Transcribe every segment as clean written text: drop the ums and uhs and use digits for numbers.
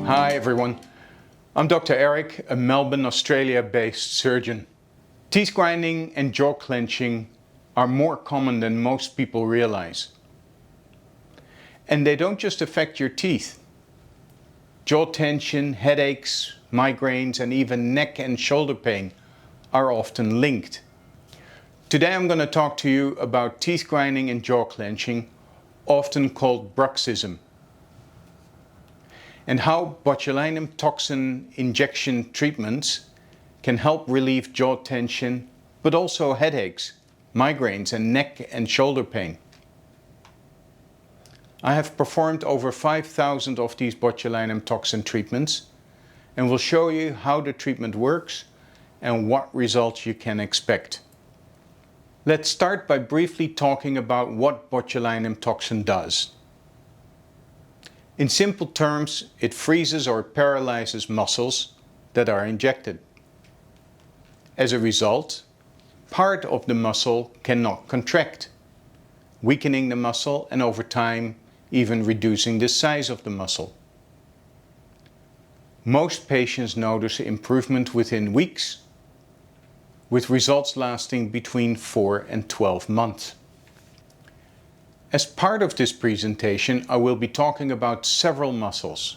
Hi everyone, I'm Dr. Erik, a Melbourne, Australia-based surgeon. Teeth grinding and jaw clenching are more common than most people realize. And they don't just affect your teeth. Jaw tension, headaches, migraines, and even neck and shoulder pain are often linked. Today I'm going to talk to you about teeth grinding and jaw clenching, often called Bruxism, and how botulinum toxin injection treatments can help relieve jaw tension, but also headaches, migraines, and neck and shoulder pain. I have performed over 5,000 of these botulinum toxin treatments and will show you how the treatment works and what results you can expect. Let's start by briefly talking about what botulinum toxin does. In simple terms, it freezes or paralyzes muscles that are injected. As a result, part of the muscle cannot contract, weakening the muscle and over time even reducing the size of the muscle. Most patients notice improvement within weeks, with results lasting between 4 and 12 months. As part of this presentation, I will be talking about several muscles.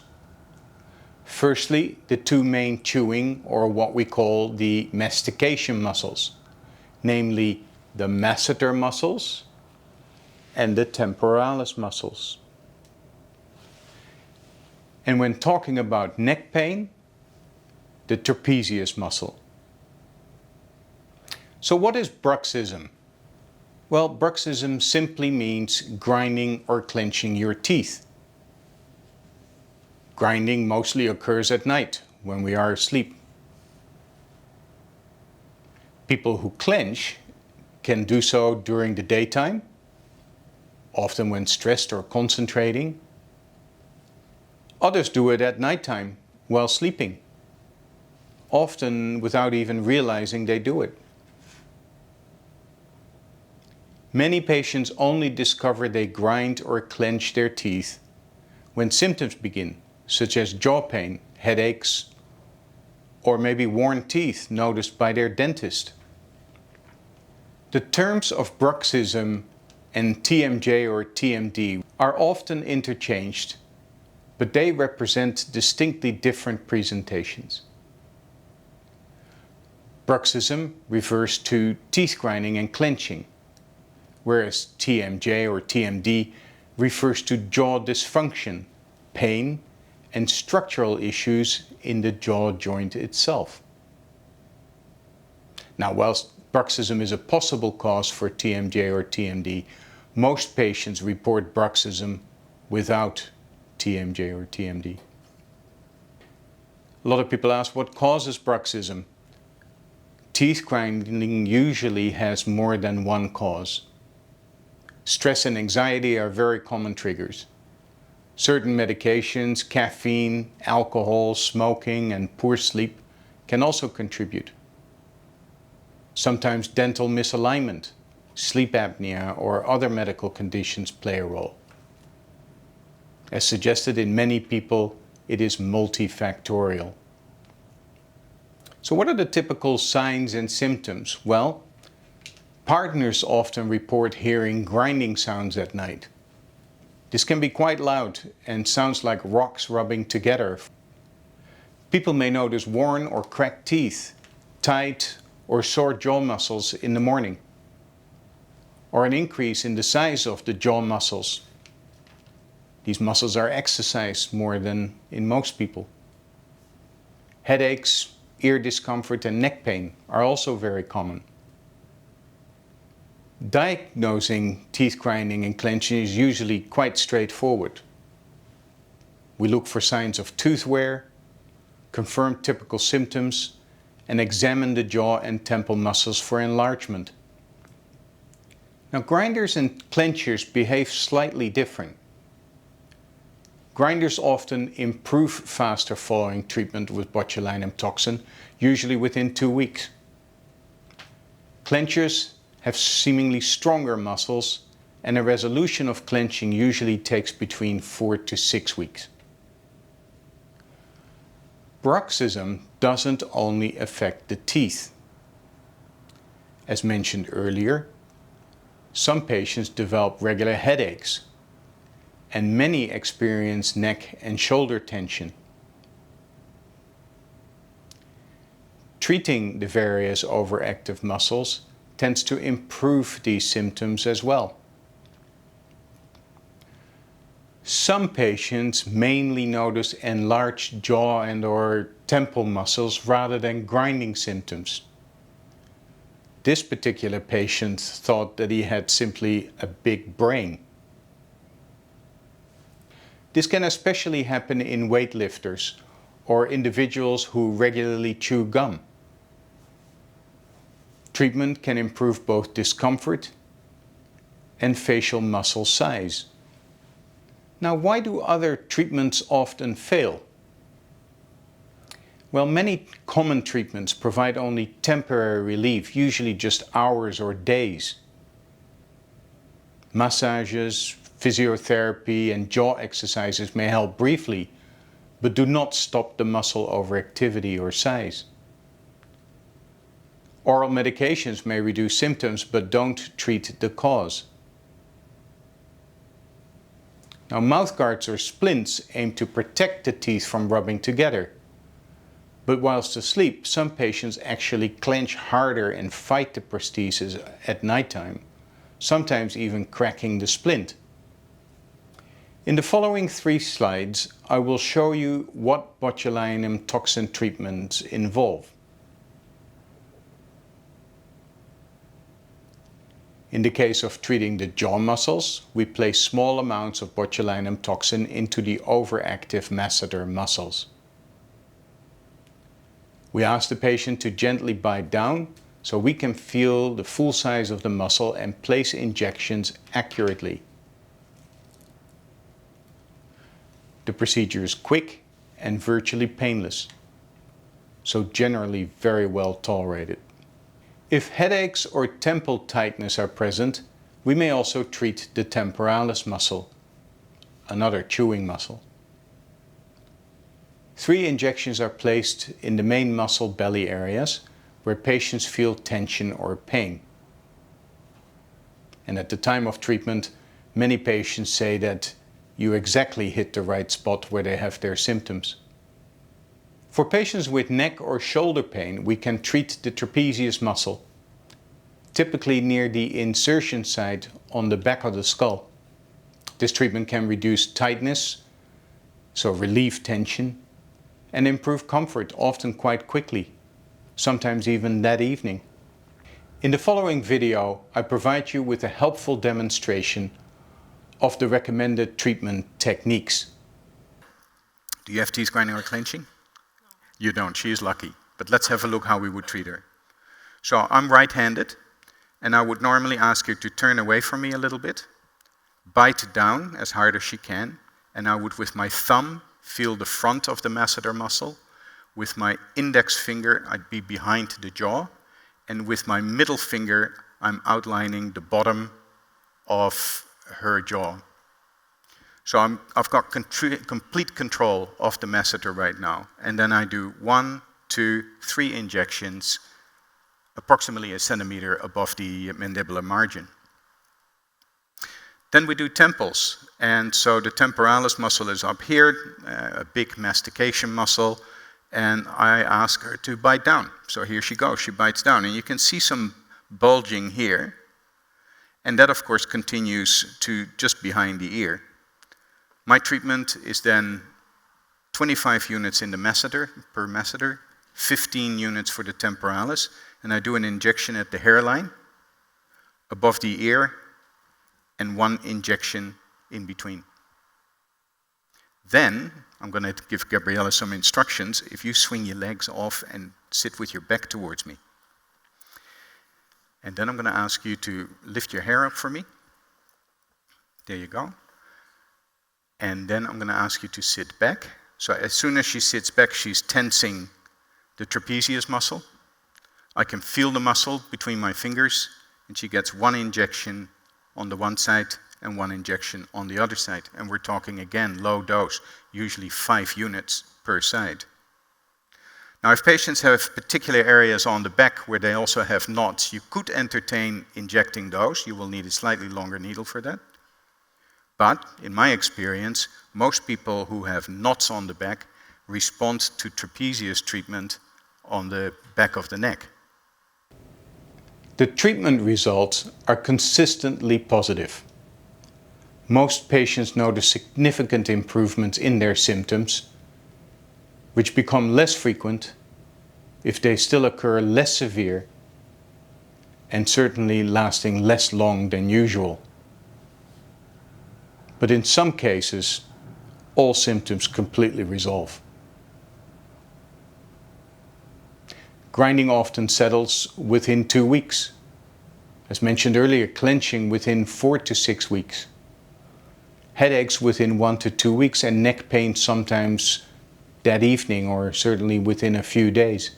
Firstly, the two main chewing, or what we call the mastication muscles, namely the masseter muscles and the temporalis muscles. And when talking about neck pain, the trapezius muscle. So what is bruxism? Well, bruxism simply means grinding or clenching your teeth. Grinding mostly occurs at night when we are asleep. People who clench can do so during the daytime, often when stressed or concentrating. Others do it at nighttime while sleeping, often without even realizing they do it. Many patients only discover they grind or clench their teeth when symptoms begin, such as jaw pain, headaches, or maybe worn teeth noticed by their dentist. The terms of bruxism and TMJ or TMD are often interchanged, but they represent distinctly different presentations. Bruxism refers to teeth grinding and clenching, whereas TMJ or TMD refers to jaw dysfunction, pain, and structural issues in the jaw joint itself. Now, whilst bruxism is a possible cause for TMJ or TMD, most patients report bruxism without TMJ or TMD. A lot of people ask, what causes bruxism? Teeth grinding usually has more than one cause. Stress and anxiety are very common triggers. Certain medications, caffeine, alcohol, smoking, and poor sleep can also contribute. Sometimes dental misalignment, sleep apnea, or other medical conditions play a role. As suggested in many people, it is multifactorial. So what are the typical signs and symptoms? Well, partners often report hearing grinding sounds at night. This can be quite loud and sounds like rocks rubbing together. People may notice worn or cracked teeth, tight or sore jaw muscles in the morning, or an increase in the size of the jaw muscles. These muscles are exercised more than in most people. Headaches, ear discomfort, and neck pain are also very common. Diagnosing teeth grinding and clenching is usually quite straightforward. We look for signs of tooth wear, confirm typical symptoms, and examine the jaw and temple muscles for enlargement. Now, grinders and clenchers behave slightly different. Grinders often improve faster following treatment with botulinum toxin, usually within 2 weeks. Clenchers have seemingly stronger muscles, and a resolution of clenching usually takes between 4 to 6 weeks. Bruxism doesn't only affect the teeth. As mentioned earlier, some patients develop regular headaches, and many experience neck and shoulder tension. Treating the various overactive muscles tends to improve these symptoms as well. Some patients mainly notice enlarged jaw and/or temple muscles rather than grinding symptoms. This particular patient thought that he had simply a big brain. This can especially happen in weightlifters or individuals who regularly chew gum. Treatment can improve both discomfort and facial muscle size. Now, why do other treatments often fail? Well, many common treatments provide only temporary relief, usually just hours or days. Massages, physiotherapy, and jaw exercises may help briefly, but do not stop the muscle overactivity or size. Oral medications may reduce symptoms, but don't treat the cause. Now, mouthguards or splints aim to protect the teeth from rubbing together. But whilst asleep, some patients actually clench harder and fight the prosthesis at nighttime, sometimes even cracking the splint. In the following 3 slides, I will show you what botulinum toxin treatments involve. In the case of treating the jaw muscles, we place small amounts of botulinum toxin into the overactive masseter muscles. We ask the patient to gently bite down so we can feel the full size of the muscle and place injections accurately. The procedure is quick and virtually painless, so generally very well tolerated. If headaches or temple tightness are present, we may also treat the temporalis muscle, another chewing muscle. 3 injections are placed in the main muscle belly areas where patients feel tension or pain. And at the time of treatment, many patients say that you exactly hit the right spot where they have their symptoms. For patients with neck or shoulder pain, we can treat the trapezius muscle, typically near the insertion site on the back of the skull. This treatment can reduce tightness, so relieve tension, and improve comfort, often quite quickly, sometimes even that evening. In the following video, I provide you with a helpful demonstration of the recommended treatment techniques. Do you have teeth grinding or clenching? No. You don't, she is lucky. But let's have a look how we would treat her. So I'm right-handed, and I would normally ask her to turn away from me a little bit, bite down as hard as she can, and I would, with my thumb, feel the front of the masseter muscle. With my index finger, I'd be behind the jaw, and with my middle finger, I'm outlining the bottom of her jaw. So I've got complete control of the masseter right now. And then I do 1, 2, 3 injections, approximately a centimeter above the mandibular margin. Then we do temples. And so the temporalis muscle is up here, a big mastication muscle, and I ask her to bite down. So here she goes, she bites down. And you can see some bulging here. And that, of course, continues to just behind the ear. My treatment is then 25 units in the masseter, per masseter, 15 units for the temporalis, and I do an injection at the hairline, above the ear, and 1 injection in between. Then, I'm going to give Gabriella some instructions. If you swing your legs off and sit with your back towards me. And then I'm going to ask you to lift your hair up for me. There you go. And then I'm going to ask you to sit back. So as soon as she sits back, she's tensing the trapezius muscle. I can feel the muscle between my fingers, and she gets 1 injection on the one side and 1 injection on the other side. And we're talking, again, low dose, usually 5 units per side. Now, if patients have particular areas on the back where they also have knots, you could entertain injecting those. You will need a slightly longer needle for that. But in my experience, most people who have knots on the back respond to trapezius treatment on the back of the neck. The treatment results are consistently positive. Most patients notice significant improvements in their symptoms, which become less frequent, if they still occur less severe, and certainly lasting less long than usual. But in some cases, all symptoms completely resolve. Grinding often settles within 2 weeks. As mentioned earlier, clenching within 4 to 6 weeks. Headaches within 1 to 2 weeks, and neck pain sometimes that evening or certainly within a few days.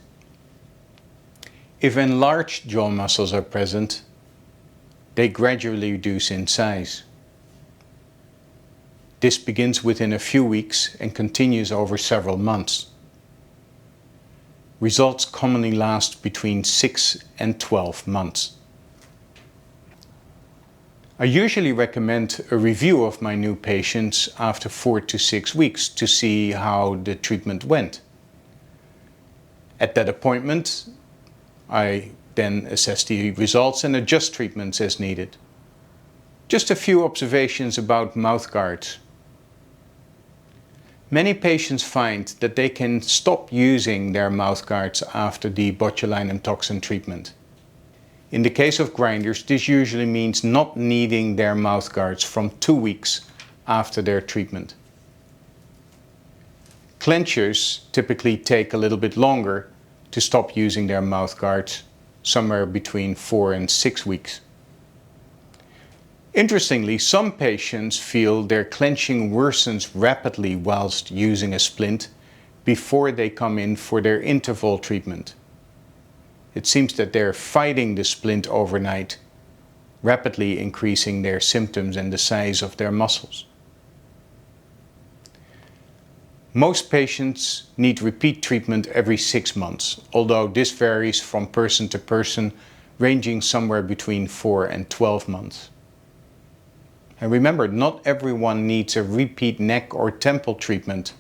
If enlarged jaw muscles are present, they gradually reduce in size. This begins within a few weeks and continues over several months. Results commonly last between 6 and 12 months. I usually recommend a review of my new patients after 4 to 6 weeks to see how the treatment went. At that appointment, I then assess the results and adjust treatments as needed. Just a few observations about mouth guards. Many patients find that they can stop using their mouth guards after the botulinum toxin treatment. In the case of grinders, this usually means not needing their mouth guards from 2 weeks after their treatment. Clenchers typically take a little bit longer to stop using their mouth guards, somewhere between 4 and 6 weeks. Interestingly, some patients feel their clenching worsens rapidly whilst using a splint before they come in for their interval treatment. It seems that they're fighting the splint overnight, rapidly increasing their symptoms and the size of their muscles. Most patients need repeat treatment every 6 months, although this varies from person to person, ranging somewhere between 4 and 12 months. And remember, not everyone needs a repeat neck or temple treatment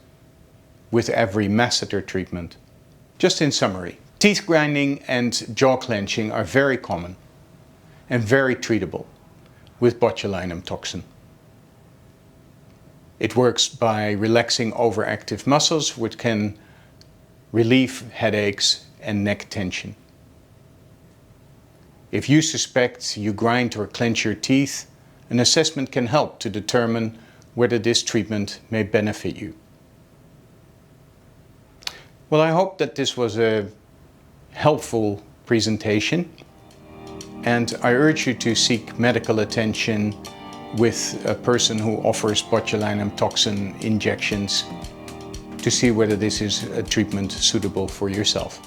with every masseter treatment. Just in summary, teeth grinding and jaw clenching are very common and very treatable with botulinum toxin. It works by relaxing overactive muscles, which can relieve headaches and neck tension. If you suspect you grind or clench your teeth, an assessment can help to determine whether this treatment may benefit you. Well, I hope that this was a helpful presentation, and I urge you to seek medical attention with a person who offers botulinum toxin injections to see whether this is a treatment suitable for yourself.